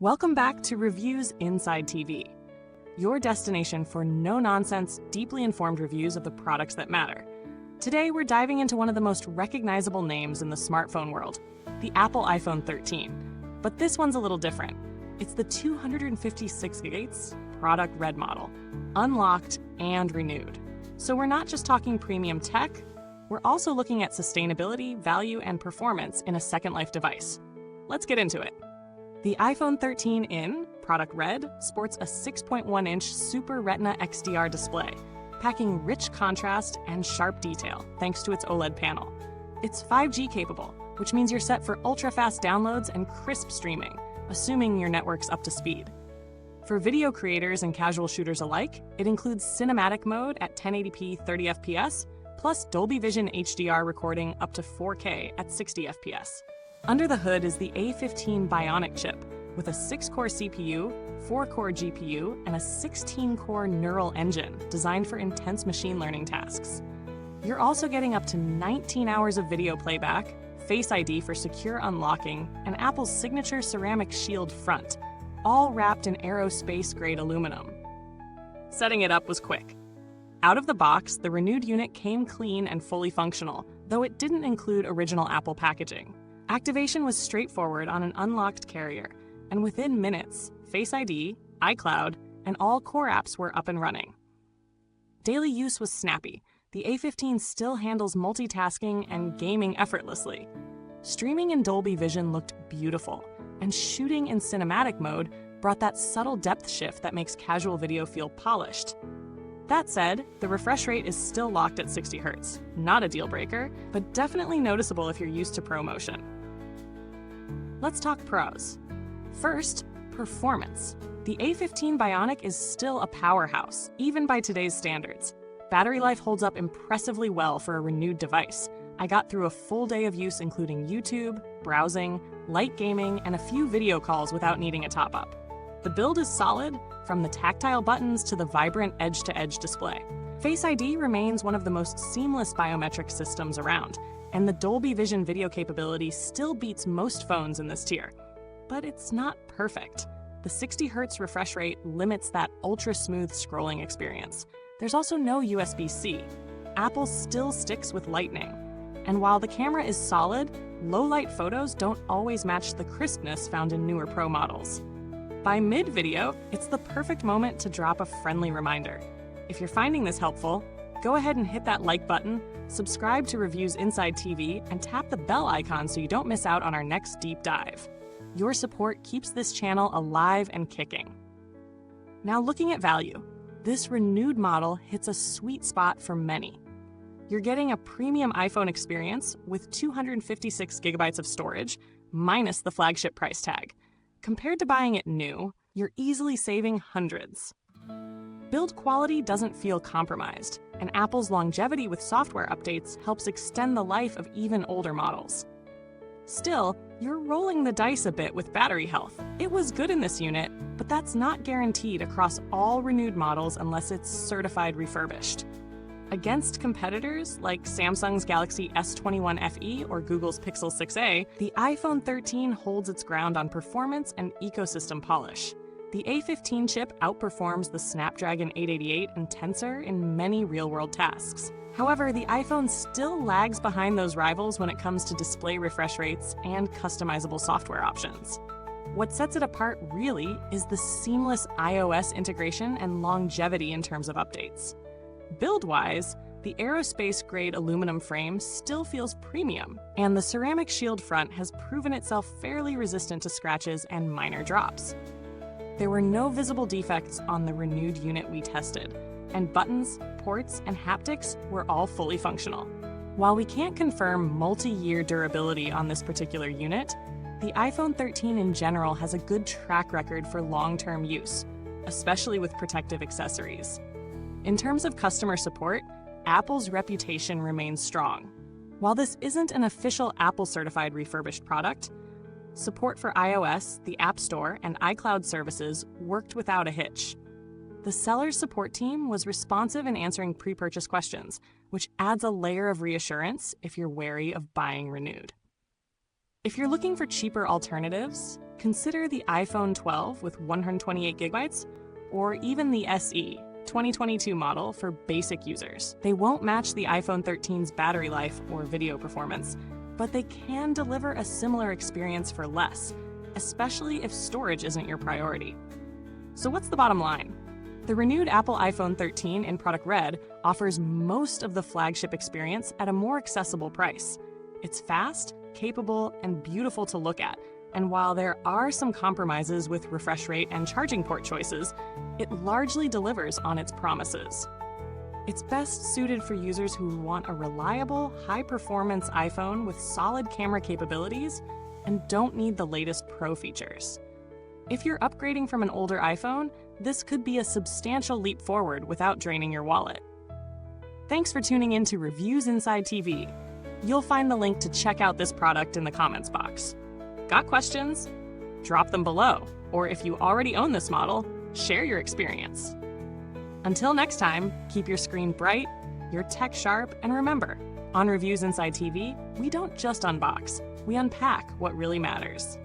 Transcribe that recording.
Welcome back to Reviews Inside TV, your destination for no-nonsense, deeply informed reviews of the products that matter. Today, we're diving into one of the most recognizable names in the smartphone world, the Apple iPhone 13. But this one's a little different. It's the 256GB Product Red model, unlocked and renewed. So we're not just talking premium tech, we're also looking at sustainability, value, and performance in a Second Life device. Let's get into it. The iPhone 13 in Product Red sports a 6.1-inch Super Retina XDR display, packing rich contrast and sharp detail thanks to its OLED panel. It's 5G capable, which means you're set for ultra-fast downloads and crisp streaming, assuming your network's up to speed. For video creators and casual shooters alike, it includes cinematic mode at 1080p 30fps, plus Dolby Vision HDR recording up to 4K at 60fps. Under the hood is the A15 Bionic chip, with a 6-core CPU, 4-core GPU, and a 16-core neural engine designed for intense machine learning tasks. You're also getting up to 19 hours of video playback, Face ID for secure unlocking, and Apple's signature ceramic shield front, all wrapped in aerospace-grade aluminum. Setting it up was quick. Out of the box, the renewed unit came clean and fully functional, though it didn't include original Apple packaging. Activation was straightforward on an unlocked carrier, and within minutes, Face ID, iCloud, and all core apps were up and running. Daily use was snappy. The A15 still handles multitasking and gaming effortlessly. Streaming in Dolby Vision looked beautiful, and shooting in cinematic mode brought that subtle depth shift that makes casual video feel polished. That said, the refresh rate is still locked at 60 Hz. Not a deal breaker, but definitely noticeable if you're used to pro motion. Let's talk pros. First, performance. The A15 Bionic is still a powerhouse, even by today's standards. Battery life holds up impressively well for a renewed device. I got through a full day of use including YouTube, browsing, light gaming, and a few video calls without needing a top-up. The build is solid, from the tactile buttons to the vibrant edge-to-edge display. Face ID remains one of the most seamless biometric systems around, and the Dolby Vision video capability still beats most phones in this tier. But it's not perfect. The 60 Hz refresh rate limits that ultra-smooth scrolling experience. There's also no USB-C. Apple still sticks with Lightning. And while the camera is solid, low-light photos don't always match the crispness found in newer Pro models. By mid-video, it's the perfect moment to drop a friendly reminder. If you're finding this helpful, go ahead and hit that like button, subscribe to Reviews Inside TV, and tap the bell icon so you don't miss out on our next deep dive. Your support keeps this channel alive and kicking. Now looking at value, this renewed model hits a sweet spot for many. You're getting a premium iPhone experience with 256GB of storage, minus the flagship price tag. Compared to buying it new, you're easily saving hundreds. Build quality doesn't feel compromised, and Apple's longevity with software updates helps extend the life of even older models. Still, you're rolling the dice a bit with battery health. It was good in this unit, but that's not guaranteed across all renewed models unless it's certified refurbished. Against competitors like Samsung's Galaxy S21 FE or Google's Pixel 6a, the iPhone 13 holds its ground on performance and ecosystem polish. The A15 chip outperforms the Snapdragon 888 and Tensor in many real-world tasks. However, the iPhone still lags behind those rivals when it comes to display refresh rates and customizable software options. What sets it apart really is the seamless iOS integration and longevity in terms of updates. Build-wise, the aerospace-grade aluminum frame still feels premium, and the ceramic shield front has proven itself fairly resistant to scratches and minor drops. There were no visible defects on the renewed unit we tested, and buttons, ports, and haptics were all fully functional. While we can't confirm multi-year durability on this particular unit, the iPhone 13 in general has a good track record for long-term use, especially with protective accessories. In terms of customer support, Apple's reputation remains strong. While this isn't an official Apple-certified refurbished product, support for iOS, the App Store, and iCloud services worked without a hitch. The seller's support team was responsive in answering pre-purchase questions, which adds a layer of reassurance if you're wary of buying renewed. If you're looking for cheaper alternatives, consider the iPhone 12 with 128GB or even the SE 2022 model for basic users. They won't match the iPhone 13's battery life or video performance, but they can deliver a similar experience for less, especially if storage isn't your priority. So what's the bottom line? The renewed Apple iPhone 13 in Product Red offers most of the flagship experience at a more accessible price. It's fast, capable, and beautiful to look at, and while there are some compromises with refresh rate and charging port choices, it largely delivers on its promises. It's best suited for users who want a reliable, high-performance iPhone with solid camera capabilities and don't need the latest Pro features. If you're upgrading from an older iPhone, this could be a substantial leap forward without draining your wallet. Thanks for tuning in to Reviews Inside TV. You'll find the link to check out this product in the comments box. Got questions? Drop them below, or if you already own this model, share your experience. Until next time, keep your screen bright, your tech sharp, and remember, on Reviews Inside TV, we don't just unbox, we unpack what really matters.